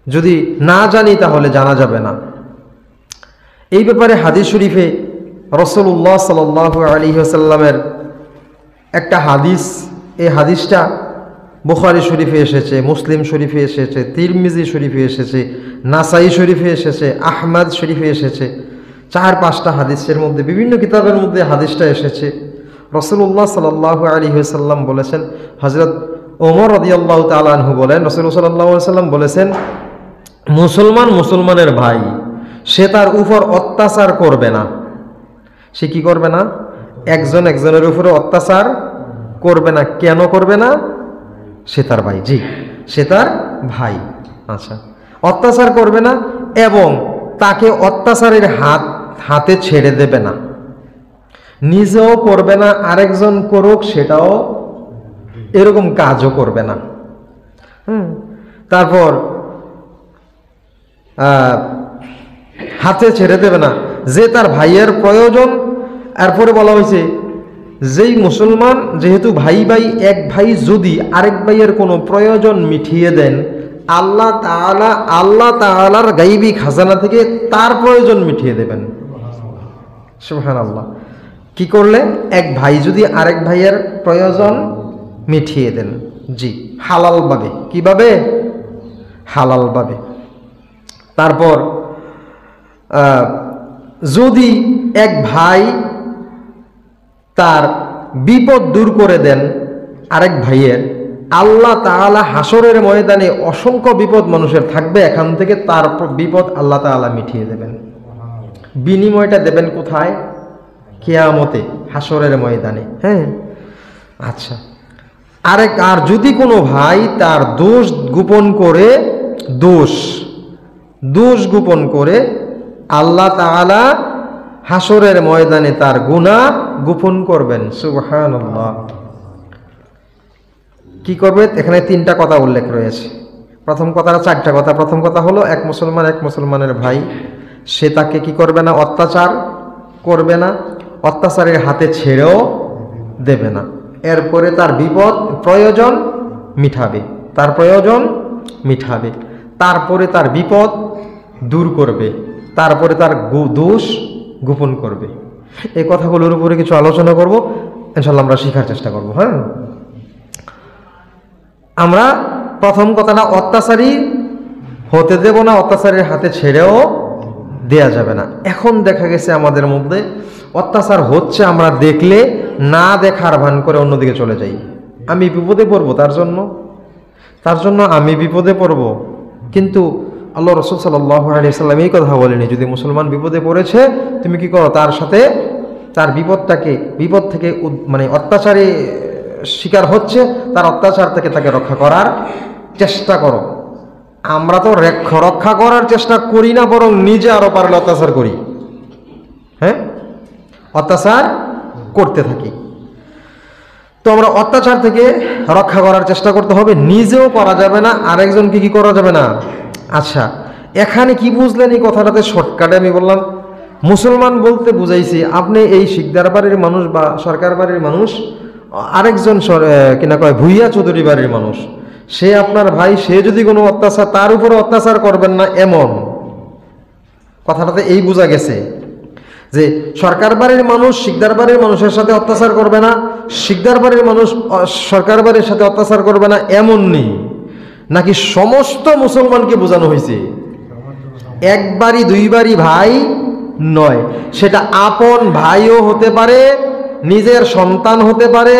যদি না জানি তাহলে জানা যাবে না। এই ব্যাপারে হাদিস শরীফে রাসূলুল্লাহ সাল্লাল্লাহু আলাইহি ওয়াসাল্লামের একটা হাদিস, এই হাদিসটা বুখারী শরীফে এসেছে, মুসলিম শরীফে এসেছে, তিরমিজি শরীফে এসেছে, নাসাই শরীফে এসেছে, আহমদ শরীফে এসেছে। 4-5টা হাদিসের মধ্যে বিভিন্ন কিতাবের মধ্যে হাদিসটা এসেছে। রাসূলুল্লাহ সাল্লাল্লাহু আলাইহি ওয়াসাল্লাম বলেছেন, হযরত ওমর রাদিয়াল্লাহু তাআলা আনহু বলেন, রাসূলুল্লাহ সাল্লাল্লাহু আলাইহি ওয়াসাল্লাম বলেছেন, মুসলমান মুসলমানের ভাই, সে তার উপর অত্যাচার করবে না। সে কি করবে না? একজন একজনের উপরে অত্যাচার করবে না। কেন করবে না? সে তার ভাই। জি, সে তার ভাই। আচ্ছা, অত্যাচার করবে না এবং তাকে অত্যাচারের হাতে ছেড়ে দেবে না। নিজেও করবে না, আরেকজন করুক সেটাও, এরকম কাজও করবে না। তারপর হাতে ছেড়ে দেবে না যে তার ভাইয়ের প্রয়োজন। এরপরে বলা হয়েছে, যেই মুসলমান, যেহেতু ভাই ভাই, এক ভাই যদি আরেক ভাইয়ের কোনো প্রয়োজন মিটিয়ে দেন, আল্লাহ তাআলার গায়বী খাজানা থেকে তার প্রয়োজন মিটিয়ে দেবেন। সুবহানাল্লাহ। কি করলে? এক ভাই যদি আরেক ভাইয়ের প্রয়োজন মিটিয়ে দেন। জি, হালালভাবে। কিভাবে? হালালভাবে। তারপর যদি এক ভাই তার বিপদ দূর করে দেন আরেক ভাইয়ের, আল্লাহ তাআলা হাসরের ময়দানে অসংখ্য বিপদ মানুষের থাকবে, এখান থেকে তার বিপদ আল্লাহ তাআলা মিটিয়ে দেবেন। বিনিময়টা দেবেন কোথায়? কিয়ামতে, হাসরের ময়দানে। হ্যাঁ, আচ্ছা। আর যদি কোনো ভাই তার দোষ গোপন করে, দোষ গোপন করে, আল্লাহ তাআলা হাসরের ময়দানে তার গুনাহ গোপন করবেন। সুবহানাল্লাহ। কি করবে? এখানে 3টা কথা উল্লেখ রয়েছে। প্রথম কথাটা 4টা কথা। প্রথম কথা হলো, এক মুসলমান এক মুসলমানের ভাই, সে তাকে কি করবে না? অত্যাচার করবে না, অত্যাচারের হাতে ছেড়েও দেবে না। এরপরে তার প্রয়োজন মিটাবে, তার প্রয়োজন মিটাবে। তারপরে তার বিপদ দূর করবে, তারপরে তার দোষ গোপন করবে। এই কথাগুলোর উপরে কিছু আলোচনা করব, ইনশাআল্লাহ আমরা শেখার চেষ্টা করব। হ্যাঁ, আমরা প্রথম কথাটা, অত্যাচারী হতে দেব না, অত্যাচারের হাতে ছেড়েও দেয়া যাবে না। এখন দেখা গেছে আমাদের মধ্যে অত্যাচার হচ্ছে, আমরা দেখলে না দেখার ভান করে অন্যদিকে চলে যাই। আমি বিপদে পড়বো, তার জন্য আমি বিপদে পড়ব। কিন্তু আল্লাহ রাসূল সাল্লাল্লাহু আলাইহি ওয়াসাল্লাম এই কথা বলেনি, যদি মুসলমান বিপদে পড়েছে, তুমি কি করো? তার সাথে তার বিপদ থেকে মানে অত্যাচারে শিকার হচ্ছে, তার অত্যাচার থেকে তাকে রক্ষা করার চেষ্টা করো। আমরা তো রক্ষা করার চেষ্টা করি না, বরং নিজে আরো পারলে অত্যাচার করি। হ্যাঁ, অত্যাচার করতে থাকি। তো আমরা অত্যাচার থেকে রক্ষা করার চেষ্টা করতে হবে, নিজেও করা যাবে না, আরেকজনকে কি করা যাবে না। আচ্ছা, এখানে কি বুঝলেন? এই কথাটাতে শর্টকাটে আমি বললাম, মুসলমান বলতে বুঝাইছি আপনি এই শিকদার বাড়ির মানুষ বা সরকার বাড়ির মানুষ, আরেকজন কিনা কয় ভুইয়া চৌধুরী বাড়ির মানুষ, সে আপনার ভাই, সে যদি কোনো অত্যাচার, তার উপরে অত্যাচার করবেন না, এমন কথাটাতে এই বোঝা গেছে যে সরকার বাড়ির মানুষ শিকদার বাড়ির মানুষের সাথে অত্যাচার করবে না, শিকদার বাড়ির মানুষ সরকার বাড়ির সাথে অত্যাচার করবে না, এমন নেই। নাকি সমস্ত মুসলমানকে বোঝানো হয়েছে? একবারই দুইবারই ভাই নয়, সেটা আপন ভাইও হতে পারে, নিজের সন্তান হতে পারে,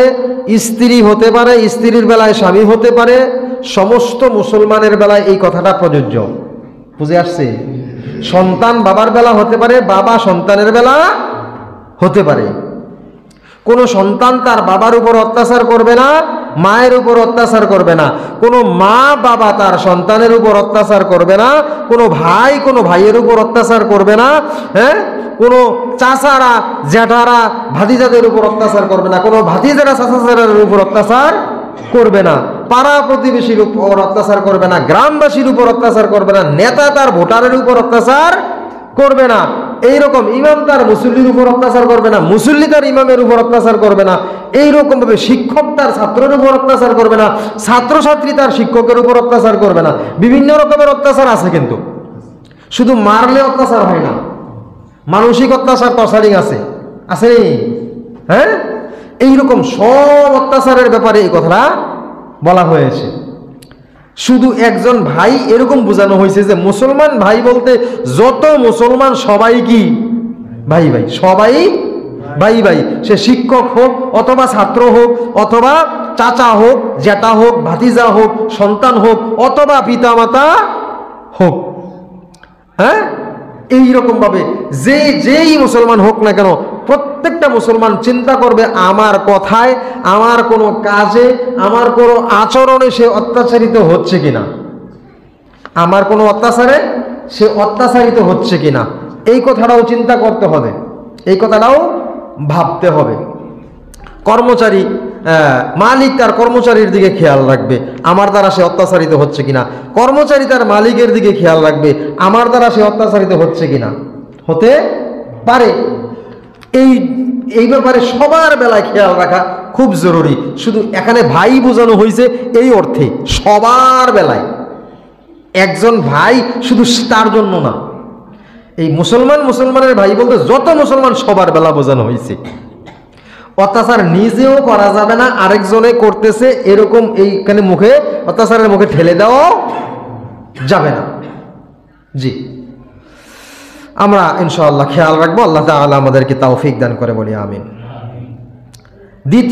স্ত্রী হতে পারে, স্ত্রীর বেলায় স্বামী হতে পারে। সমস্ত মুসলমানের বেলায় এই কথাটা প্রযোজ্য। বুঝে আসছে? সন্তান বাবার বেলা হতে পারে, বাবা সন্তানের বেলা হতে পারে। কোনো সন্তান তার বাবার উপর অত্যাচার করবে না, মায়ের উপর অত্যাচার করবে না। কোনো মা বাবা তার সন্তানের উপর অত্যাচার করবে না। কোনো ভাই কোনো ভাইয়ের উপর অত্যাচার করবে না। হ্যাঁ, কোনো চাচারা জ্যাঠারা ভাতিজাদের উপর অত্যাচার করবে না। কোনো ভাতিজারা চাচাদের উপর অত্যাচার করবে না। পাড়া প্রতিবেশীর উপর অত্যাচার করবে না। গ্রামবাসীর উপর অত্যাচার করবে না। নেতা তার ভোটারের উপর অত্যাচার করবে না, এইরকম ইমাম তার মুসল্লির উপর অত্যাচার করবে না, মুসল্লি তার ইমামের উপর অত্যাচার করবে না, এইরকম ভাবে শিক্ষক তার ছাত্রের উপর অত্যাচার করবে না, ছাত্রছাত্রী তার শিক্ষকের উপর অত্যাচার করবে না। বিভিন্ন রকমের অত্যাচার আছে, কিন্তু শুধু মারলে অত্যাচার হয় না, মানসিক অত্যাচার টর্চারিং আছে, আছে হ্যাঁ। এইরকম সব অত্যাচারের ব্যাপারে এই কথাটা বলা হয়েছে। শুধু একজন ভাই এরকম বোঝানো হয়েছে যে মুসলমান ভাই বলতে যত মুসলমান সবাই কি ভাই ভাই, সবাই ভাই ভাই, সে শিক্ষক হোক অথবা ছাত্র হোক অথবা চাচা হোক জ্যাঠা হোক ভাতিজা হোক সন্তান হোক অথবা পিতামাতা হোক। হ্যাঁ, এইরকম ভাবে যেই মুসলমান হোক না কেন, প্রত্যেকটা মুসলমান চিন্তা করবে আমার কথায়, আমার কোনো কাজে, আমার কোনো আচরণে সে অত্যাচারিত হচ্ছে কিনা, আমার কোনো অত্যাচারে সে অত্যাচারিত হচ্ছে কিনা, এই কথাটাও চিন্তা করতে হবে, এই কথাটাও ভাবতে হবে। কর্মচারী মালিক তার কর্মচারীর দিকে খেয়াল রাখবে, আমার দ্বারা সে অত্যাচারিত হচ্ছে কিনা। কর্মচারী তার মালিকের দিকে খেয়াল রাখবে, আমার দ্বারা সে অত্যাচারিত হচ্ছে কিনা। হতে পারে এই ব্যাপারে সবার বেলায় খেয়াল রাখা খুব জরুরি। শুধু এখানে ভাই বোঝানো হয়েছে এই অর্থে, সবার বেলায়, একজন ভাই শুধু তার জন্য না। এই মুসলমানের ভাই বলতে যত মুসলমান সবার বেলা বোঝানো হয়েছে। অত্যাচার নিজেও করা যাবে না, আরেকজনে করতেছে এরকম এইখানে মুখে অত্যাচারের মুখে ঠেলে দেওয়া যাবে না। জি, আমরা ইনশাআল্লাহ খেয়াল রাখবো। আল্লাহ তাআলা আমাদেরকে তৌফিক দান করে, বলি আমিন। দ্বিতীয়